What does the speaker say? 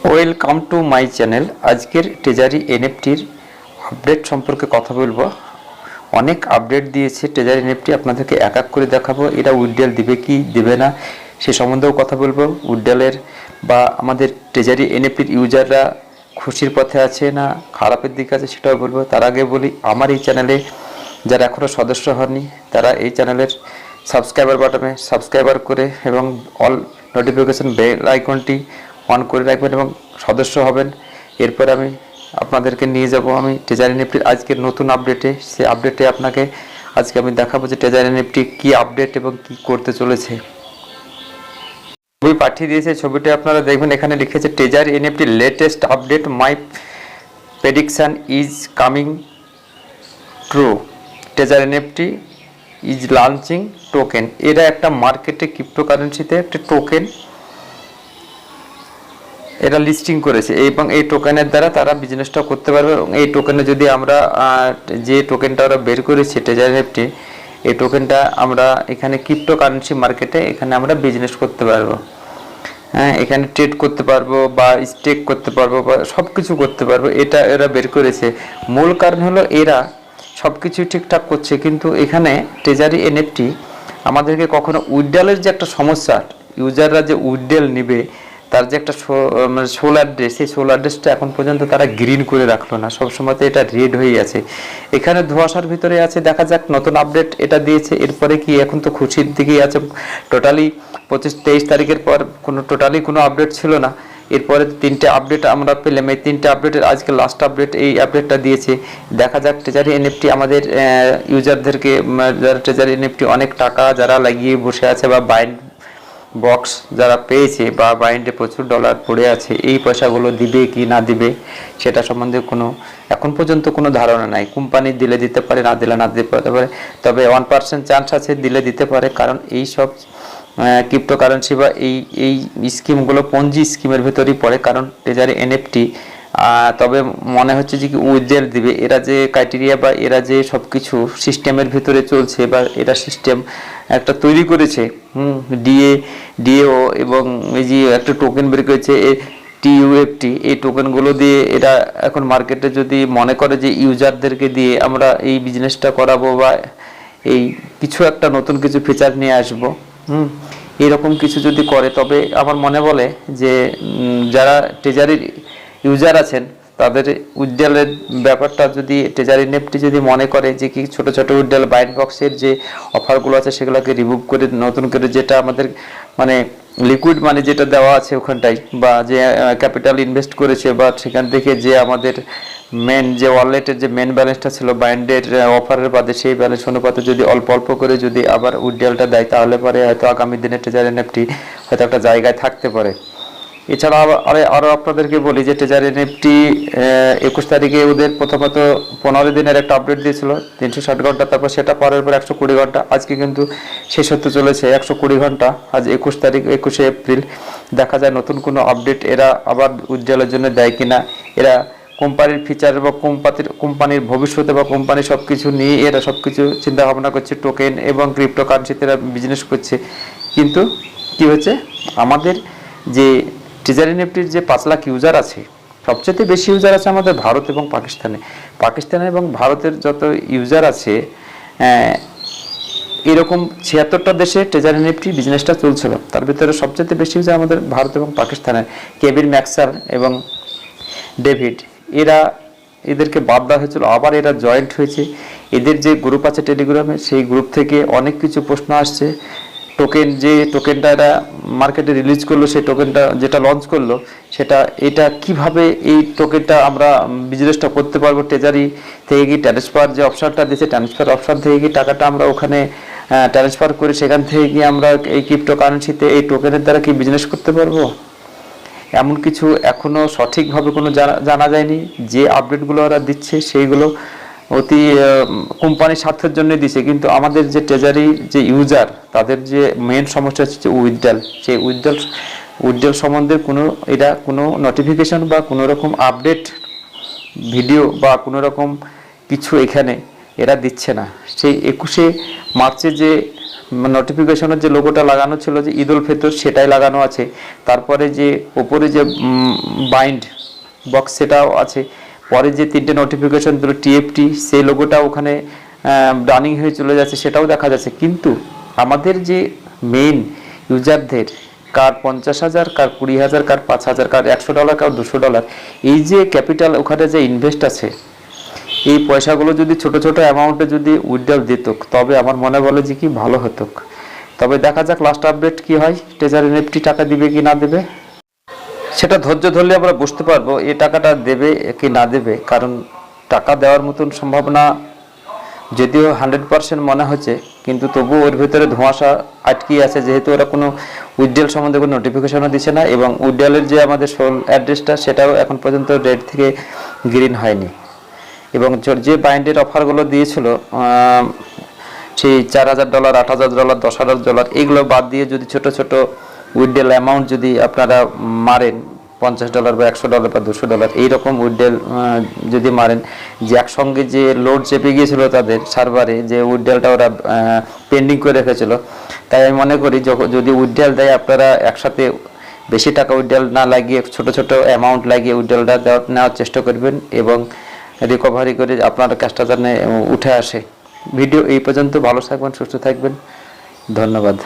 Welcome to my channel. আজকের treasury এনএফটির update সম্পর্কে কথা বলবো। অনেক আপডেট দিয়েছে ট্রেজারি এনএফটি, আপনাদেরকে এক এক করে দেখাবো। এটা উইথড্রল দিবে কি দেবে না সে সম্বন্ধেও কথা বলবো। উইথড্রলের বা আমাদের ট্রেজারি এনএফটির ইউজাররা খুশির পথে আছে না খারাপের দিকে আছে সেটাও বলবো। তার আগে বলি, আমার এই চ্যানেলে যারা এখনও সদস্য হননি তারা এই চ্যানেলের সাবস্ক্রাইবার বাটনে সাবস্ক্রাইবার করে এবং অল নোটিফিকেশন বেল আইকনটি অন করে রাখবেন এবং সদস্য হবেন। এরপর আমি আপনাদেরকে নিয়ে যাব আমি ট্রেজারি এনএফটির আজকের নতুন আপডেটে। সেই আপডেটে আপনাকে আজকে আমি দেখাবো যে ট্রেজারি এনএফটি কী আপডেট এবং কি করতে চলেছে। ছবি পাঠিয়ে দিয়েছে, ছবিটা আপনারা দেখবেন। এখানে লিখেছে treasury NFT latest update, my prediction is coming true, treasury NFT is launching token. এরা একটা মার্কেটে ক্রিপ্টোকারেন্সিতে একটা টোকেন এটা লিস্টিং করেছে এবং এই টোকেনের দ্বারা তারা বিজনেসটা করতে পারবে। এবং এই টোকেনে যদি আমরা যে টোকেনটা ওরা বের করেছে ট্রেজারি এনএফটি, এই টোকেনটা আমরা এখানে ক্রিপ্টোকারেন্সি মার্কেটে এখানে আমরা বিজনেস করতে পারবো। হ্যাঁ, এখানে ট্রেড করতে পারবো বা স্টেক করতে পারবো বা সব কিছু করতে পারবো। এটা এরা বের করেছে। মূল কারণ হলো এরা সব কিছুই ঠিকঠাক করছে, কিন্তু এখানে ট্রেজারি এনএফটি আমাদেরকে কখনো উইথড্রলের যে একটা সমস্যা, ইউজাররা যে উইথড্রল নেবে তার যে একটা সোল অ্যাড্রেস, সেই সোল অ্যাড্রেসটা এখন পর্যন্ত তারা গ্রিন করে রাখলো না, সবসময় তো এটা রেড হয়ে আছে। এখানে ধোঁয়াশার ভিতরে আছে। দেখা যাক নতুন আপডেট এটা দিয়েছে এরপরে কি। এখন তো খুশির দিকেই আছে। টোটালি 25-23 তারিখের পর কোনো আপডেট ছিল না। এরপরে 3টে আপডেট আমরা পেলাম। এই 3টে আপডেটের আজকে লাস্ট আপডেট এই আপডেটটা দিয়েছে। দেখা যাক ট্রেজারি এনএফটি আমাদের ইউজারদেরকে, যারা ট্রেজারি এনএফটি অনেক টাকা যারা লাগিয়ে বসে আছে বা বাইন্ড বক্স যারা পেয়েছে বা বাইন্ডে প্রচুর ডলার পড়ে আছে, এই পয়সাগুলো দিবে কি না দিবে সেটা সম্বন্ধে এখন পর্যন্ত কোনো ধারণা নাই। কোম্পানি দিলে দিতে পারে, না দিলে না দিতে পারে, তবে 1% চান্স আছে দিলে দিতে পারে। কারণ এই সব ক্রিপ্টোকারেন্সি বা এই স্কিমগুলো পঞ্জি স্কিমের ভেতরেই পড়ে। কারণ ট্রেজারি এনএফটি তবে মনে হচ্ছে যে কি উইথড্রল দিবে। এরা যে ক্রাইটেরিয়া বা এরা যে সব কিছু সিস্টেমের ভিতরে চলছে বা এরা সিস্টেম একটা তৈরি করেছে, ডিএও এবং এই যে একটা টোকেন বের করেছে টিইউএফটি, এই টোকেনগুলো দিয়ে এরা এখন মার্কেটে যদি মনে করে যে ইউজারদেরকে দিয়ে আমরা এই বিজনেসটা করাবো বা এই কিছু একটা নতুন কিছু ফিচার নিয়ে আসবো, এরকম কিছু যদি করে, তবে আমার মনে বলে যে যারা ট্রেজারির ইউজার আছেন তাদের উইথড্রলের ব্যাপারটা যদি ট্রেজারি এনএফটি যদি মনে করে যে কি ছোট ছোট উইথড্রল বাইন্ড বক্সের যে অফারগুলো আছে সেগুলোকে রিমুভ করে নতুন করে যেটা আমাদের মানে লিকুইড মানি যেটা দেওয়া আছে ওখানটায়, বা যে ক্যাপিটাল ইনভেস্ট করেছে বা সেখান থেকে যে আমাদের মেন যে ওয়ালেটের যে মেন ব্যালেন্সটা ছিল বাইন্ডের অফারের বাদে, সেই ব্যালেন্স অনুপাতে যদি অল্প অল্প করে যদি আবার উইথড্রলটা দেয়, তাহলে পরে হয়তো আগামী দিনে ট্রেজারি এনএফটি হয়তো একটা জায়গায় থাকতে পারে। এছাড়া আরও আপনাদেরকে বলি যে ট্রেজারি এনএফটি 21 তারিখে ওদের প্রথমত 15 দিনের একটা আপডেট দিয়েছিল 360 ঘন্টা, তারপর সেটা পরের পর 120 ঘন্টা। আজকে কিন্তু শেষ হতে চলেছে 120 ঘন্টা। আজ 21 তারিখ, 21শে এপ্রিল। দেখা যায় নতুন কোনো আপডেট এরা আবার উইথড্রলের জন্য দেয় কিনা। এরা কোম্পানির ফিচার বা কোম্পানির ভবিষ্যতে বা কোম্পানির সব কিছু নিয়ে এরা সব কিছু চিন্তা ভাবনা করছে। টোকেন এবং ক্রিপ্টোকারেন্সিতে এরা বিজনেস করছে। কিন্তু কি হচ্ছে, আমাদের যে ট্রেজারি এনএফটির যে 5 লাখ ইউজার আছে, সবচেয়ে বেশি ইউজার আছে আমাদের ভারত এবং পাকিস্তানে এবং ভারতের যত ইউজার আছে, এরকম 76টা দেশে ট্রেজারি এনএফটি বিজনেসটা চলছিল। তার ভিতরে সবচেয়ে বেশি ইউজার আমাদের ভারত এবং পাকিস্তানের। কেভিন ম্যাক্সার এবং ডেভিড, এদেরকে বাদ দেওয়া হয়েছিল, আবার এরা জয়েন্ট হয়েছে। এদের যে গ্রুপ আছে টেলিগ্রামে, সেই গ্রুপ থেকে অনেক কিছু প্রশ্ন আসছে। টোকেনটা এরা মার্কেটে রিলিজ করলো, সেই টোকেনটা যেটা লঞ্চ করলো এটা কিভাবে এই টোকেনটা আমরা বিজনেসটা করতে পারবো। ট্রেজারি থেকে কি ট্রান্সফার যে অপশনটা দিয়েছে, ট্রান্সফার অপশন থেকে কি টাকাটা আমরা ওখানে ট্রান্সফার করে সেখান থেকে কি আমরা এই ক্রিপ্টোকারেন্সিতে এই টোকেনের দ্বারা কি বিজনেস করতে পারবো, এমন কিছু এখনো সঠিকভাবে কোনো জানা যায়নি। যে আপডেটগুলো ওরা দিচ্ছে সেইগুলো অতি কোম্পানির স্বার্থের জন্য দিছে, কিন্তু আমাদের যে ট্রেজারি যে ইউজার তাদের যে মেন সমস্যা হচ্ছে উইথড্রল। সেই উইথড্রল সম্বন্ধে কোনো নোটিফিকেশন বা কোনো রকম আপডেট ভিডিও বা কোনো রকম কিছু এখানে এরা দিচ্ছে না। সেই 21শে মার্চে যে নোটিফিকেশনের যে লোগোটা লাগানো ছিল যে ঈদ উল ফিতর, সেটাই লাগানো আছে। তারপরে যে ওপরে যে বাইন্ড বক্স সেটাও আছে। পরে যে 3টে নোটিফিকেশন দিল টিএফটি, সেই লোগোটা ওখানে রানিং হয়ে চলে যাচ্ছে, সেটাও দেখা যাচ্ছে। কিন্তু আমাদের যে মেইন ইউজারদের, কার 50,000, কার 20,000, কার 5,000, কার $100, কার $200, এই যে ক্যাপিটাল ওখানে যে ইনভেস্ট আছে, এই পয়সাগুলো যদি ছোট ছোট অ্যামাউন্টে যদি উইথড্রল দিত, তবে আমার মনে বলে যে কি ভালো হতো। তবে দেখা যাক লাস্ট আপডেট কি হয়, ট্রেজারি নিফটি টাকা দিবে কি না দেবে, সেটা ধৈর্য ধরলে আমরা বুঝতে পারবো এই টাকাটা দেবে কি না দেবে। কারণ টাকা দেওয়ার মতন সম্ভাবনা যদিও 100% মনে হচ্ছে, কিন্তু তবুও ওর ভিতরে ধোঁয়াশা আটকে আছে, যেহেতু ওরা কোনো উইথড্রল সম্বন্ধে কোনো নোটিফিকেশনও দিচ্ছে না, এবং উইথড্রলের যে আমাদের সোল অ্যাড্রেসটা সেটাও এখন পর্যন্ত রেড থেকে গ্রিন হয়নি। এবং যে বাইন্ডের অফারগুলো দিয়েছিল সেই $4,000, $8,000, $10,000, এইগুলো বাদ দিয়ে যদি ছোট ছোট উইথড্রল অ্যামাউন্ট যদি আপনারা মারেন, $50 বা $100 বা $200 এইরকম উইথড্রল যদি মারেন, যে একসঙ্গে যে লোড চেপে গিয়েছিল তাদের সার্ভারে, যে উইথড্রলটা ওরা পেন্ডিং করে রেখেছিল, তাই আমি মনে করি যদি উইথড্রল দেয় আপনারা একসাথে বেশি টাকা উইথড্রল না লাগিয়ে ছোট ছোট অ্যামাউন্ট লাগিয়ে উইথড্রলটা নেওয়ার চেষ্টা করবেন, এবং রিকভারি করে আপনার কাজটা যেন উঠে আসে। ভিডিও এই পর্যন্ত, ভালো থাকবেন, সুস্থ থাকবেন, ধন্যবাদ।